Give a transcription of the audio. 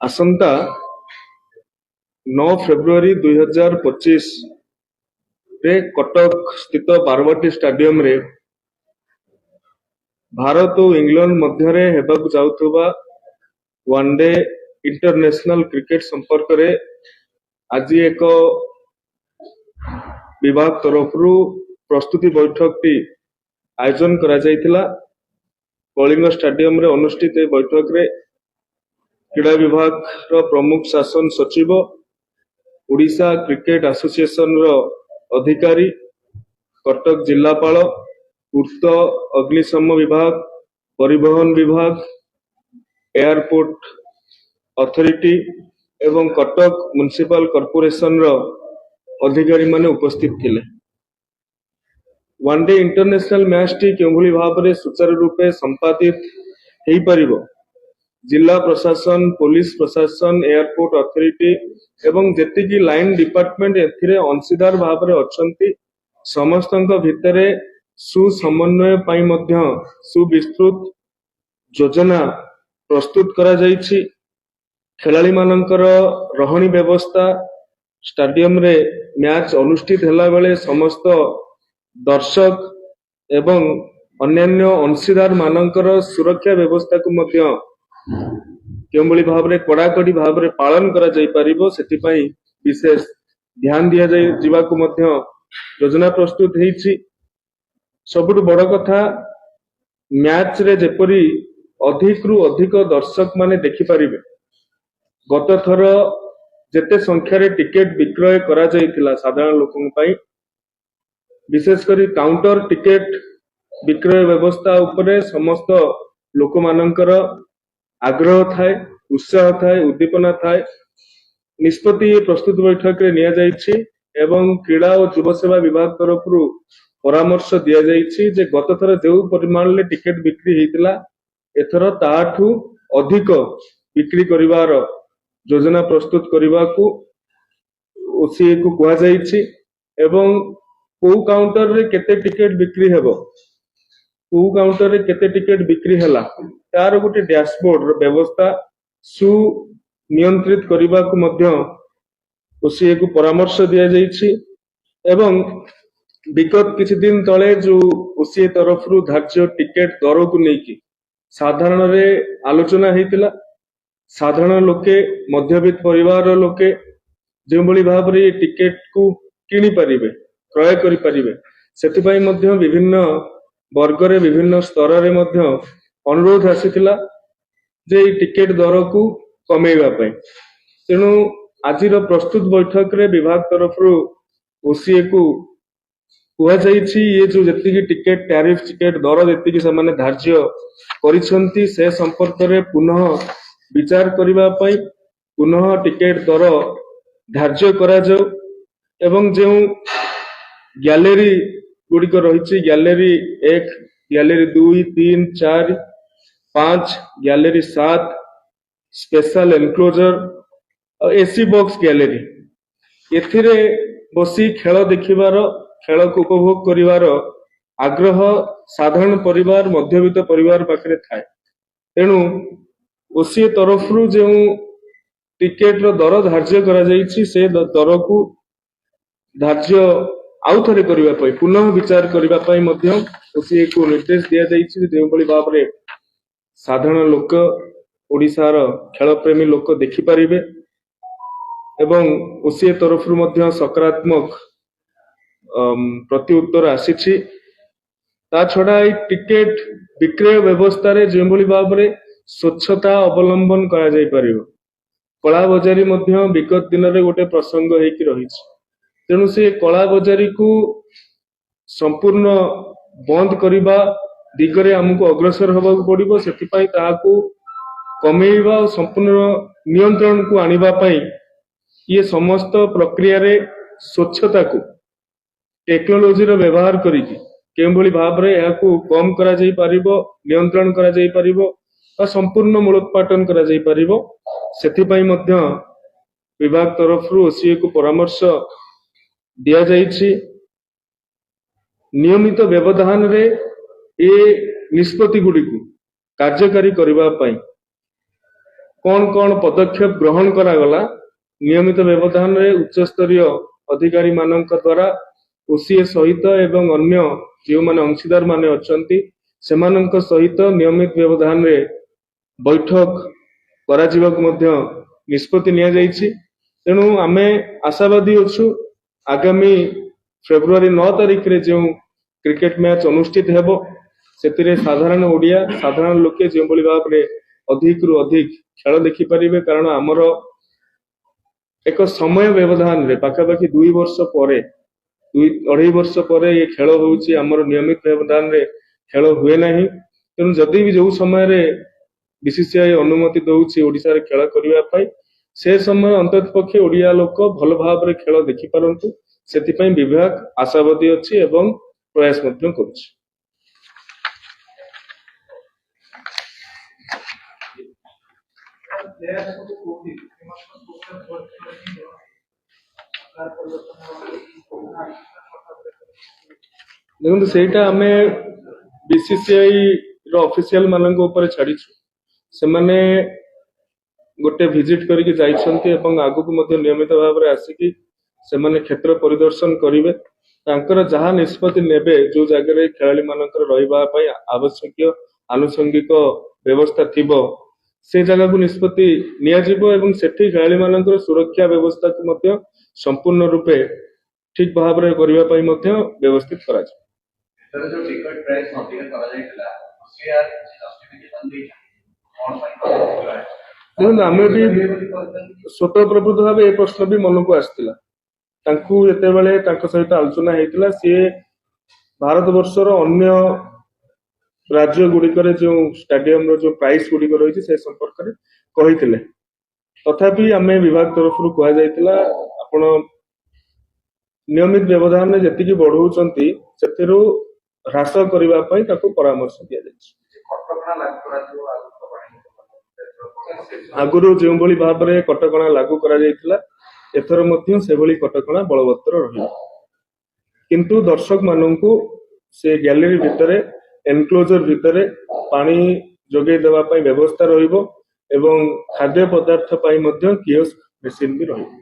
आसंता 9 February 2025 रे कटक स्थित Barabati stadium रे भारत और इंग्लैंड मध्य हेबाकु जाउथुबा वनडे इंटरनेशनल क्रिकेट संपर्क रे आज एक विभाग तरफ प्रस्तुति बैठक टी आयोजन करा जायतिला। कलिंग स्टेडियम रे अनुष्ठित बैठक रे क्रीड़ा विभाग रो प्रमुख शासन सचिव, ओडिशा क्रिकेट एसोसिएशन रो अधिकारी, कटक जिलापाल, पूर्त अग्निशम विभाग, परिवहन विभाग, एयरपोर्ट अथॉरिटी एवं कटक म्युनिसिपल कॉर्पोरेशन रो अधिकारी माने उपस्थित थिले। वनडे इंटरनेशनल मैच टी केउभली भाव रे सुचारू रूपे संपादित हेई परिबो, जिला प्रशासन, पुलिस प्रशासन, एयरपोर्ट अथॉरिटी एवं जेतिकी लाइन डिपार्टमेंट एथिरे अंशीदार भाव रे अछंती समस्तंक भितरे सुसमन्वय पाई मध्य सुविस्तृत योजना प्रस्तुत करा जायछि। खेलाड़ी मानकर रहणी व्यवस्था, स्टेडियम रे मैच अनुष्ठित होला बेले समस्त दर्शक एवं अन्यान्य अंशीदार मानकर सुरक्षा व्यवस्था को मध्य केउभली भाव रे कड़ाकड़ी भाव रे पालन करा जाय परिबो, सेति पई विशेष ध्यान दिया जाय जिबा को मध्य योजना प्रस्तुत हेछि। सबुठ बड़ कथा, मैच रे जेपरी अधिक रु अधिक दर्शक माने देखि परिबे। गत थर जेते संख्या रे टिकेट विक्रय करा जायतिला साधारण लोकन पई, विशेष करी काउंटर टिकेट विक्रय व्यवस्था उपरे समस्त लोक मानकर आग्रह थाए, उत्साह थाए, उद्दीपना थाए। निष्पत्ति प्रस्तुत बैठक रे निया जायछि एवं क्रीड़ा और युव सेवा विभाग तरफ परामर्श दिया जायछि जे गत थर जेउ परिमाण ले टिकेट बिक्री हेतिला एथर ताठू अधिक बिक्री करिवार योजना प्रस्तुत करिवाकू ओसीए को कुआ जायछि एवं को काउंटर रे केते टिकेट बिक्री हेबो, को काउंटर रे केते टिकेट बिक्री हला तार गोटे डैशबोर्ड व्यवस्था सुनियंत्रित करिबा को मध्य ओसीए को परामर्श दिया जायछि। एवं विगत किछि दिन तळे जो ओसीए तरफ रु धार्य टिकेट दर को नेकी साधारण रे आलोचना हेतिला। साधारण लोके, मध्यवित्त परिवार लोके जो भली भाव रे टिकेट को किनी परिबे, क्रय करि परिबे, सेति पई मध्य विभिन्न वर्ग रे विभिन्न स्तर रे मध्य अनुरोध आसीथिला जे टिकेट दर को कमेइबा पई। तेनु आजिर प्रस्तुत बैठक रे विभाग तरफ ओसीए को कुआ जायछि ये जो जेतिकी टिकेट टैरिफ टिकेट दर जेतिकी से माने धार्य करिसंती से संपर्क रे पुनः विचार करिबा पई पुनः टिकेट दर धार्य करा जाऊ एवं जो गैलरी गुड़िक रही, gallery 1, gallery 2, 3, 4, 5, gallery 7, special enclosure, AC box gallery एथिरे बसी खेल देखिबार, खेल को उपभोग करिवार आग्रह साधारण परिवार, मध्यवित्त परिवार पाखरे थाए। तेणु ओसीए तरफ जो टिकेट रो दर धार्य करा जायछि से दर को धार्य आउ थरे करिबा पई पुनः विचार करिबा पई मध्य ओसीए को निर्देश दिया जायछि जे भली भाव रे साधारण लोक, ओडिसा रो खेल प्रेमी लोक देखि परिबे एवं ओसीए तरफ मध्य सकारात्मक प्रति उत्तर आसीछि। ता छडा टिकेट विक्रय व्यवस्था रे जे भली भाव रे स्वच्छता अवलंबन करा जाय परिबो। कला बजारी मध्य विगत दिन रे गोटे प्रसंग हेकि रहिछि। तेणु से कला बजारी को संपूर्ण बंद करिबा दिगरे हमको अग्रसर होबाक पड़िबो। सेति पई ताहाकू कमेइबा और संपूर्ण नियंत्रण को आनिबा पई ये समस्त प्रक्रिया रे स्वच्छता को टेक्नोलोजी रो व्यवहार करिकि केभली भाव रे याकू कम करा जाय परिबो, नियंत्रण करा जाय परिबो और संपूर्ण मूलोत्पाटन करा जाय परिबो। सेति पई मध्य विभाग तरफ ओसीए को परामर्श दिया जायछि। नियमित व्यवधान रे ए निष्पत्ति गुडी को कार्यकारी करिबा पई कौन पदक्षेप ग्रहण करागला नियमित व्यवधान रे उच्चस्तरीय अधिकारी मानक द्वारा ओसीए सहित एवं अन्य जो माने अंशीदार माने अछंती सेमानंक सहित नियमित व्यवधान रे बैठक कराजिबाक मध्य निष्पत्ति निया जाइछि। तेणु आमे आशावादी अछु आगामी फेब्रुआरी 9 तारिख रे जो क्रिकेट मैच अनुष्ठित हेबो सेतिरे साधारण ओडिया साधारण लोके जो बଳି भाबरे अधिक रु अधिक खेल देखि परिबे कारण हमर एक समय व्यवधान रे पाखापाखि 2 वर्ष परे 2.5 वर्ष परे ये खेल होउछि हमर नियमित व्यवधान रे खेल हुए नाही। तेणु जदि भी जो समय रे बीसीसीआई अनुमति दउछि ओडिसा रे खेल करिवा पई से समय अंतत पक्षे ओडिया लोक भल भाव रे खेल देखि परंतु सेति पई विभाग आशावादी अछि एवं प्रयास मध्य करूछि। देखो सेटा आमे बीसीसीआई रो ऑफिशियल मानक ऊपर छाड़ीछु से माने गोटे विजिट करके जाइछन्ती एवं आगु को मध्य नियमित भाव रे आसिकी से माने क्षेत्र परिदर्शन करिवे तांकर जहां निष्पत्ति नेबे जो जगह रे खेलाड़ी मानकर रहिबा पई आवश्यक आनुषंगिक व्यवस्था थिबो से जगह को निष्पत्ति निया जिवो एवं सेठी खेलाड़ी मानकर सुरक्षा व्यवस्था को मध्य संपूर्ण रूपे ठीक भाव रे करिवा पई मध्य व्यवस्थित करा जाय। सर जो टिकट प्राइस अधिक करा जायतिला सीआर जस्टिफिकेशन दे कोन पई करा है देखो आमे भी स्वतः प्रभुत्व भाव ए प्रश्न भी मन को आसतिला तांकू एते बेले तांको सहित आलोचना हेतिला से भारत वर्षर अन्य राज्य गुड़िकर जो स्टाडियम रो जो प्राइस गुड़िक रही से संपर्क में कही तथापि आम विभाग तरफ कह जाइतिला आपण नियमित व्यवधान में जी बढ़ाऊं से ह्रास करने परामर्श दि आगुरी जो भाव में कटकणा लागू एथर से कटकणा बलवत्तर रही किंतु दर्शक मानू से गैलरी भितर एनक्लोजर भितर पानी जोगे देवा पाई व्यवस्था रहिबो एवं खाद्य पदार्थ पाई मध्य कियोस्क मेसिन भी रहिबो।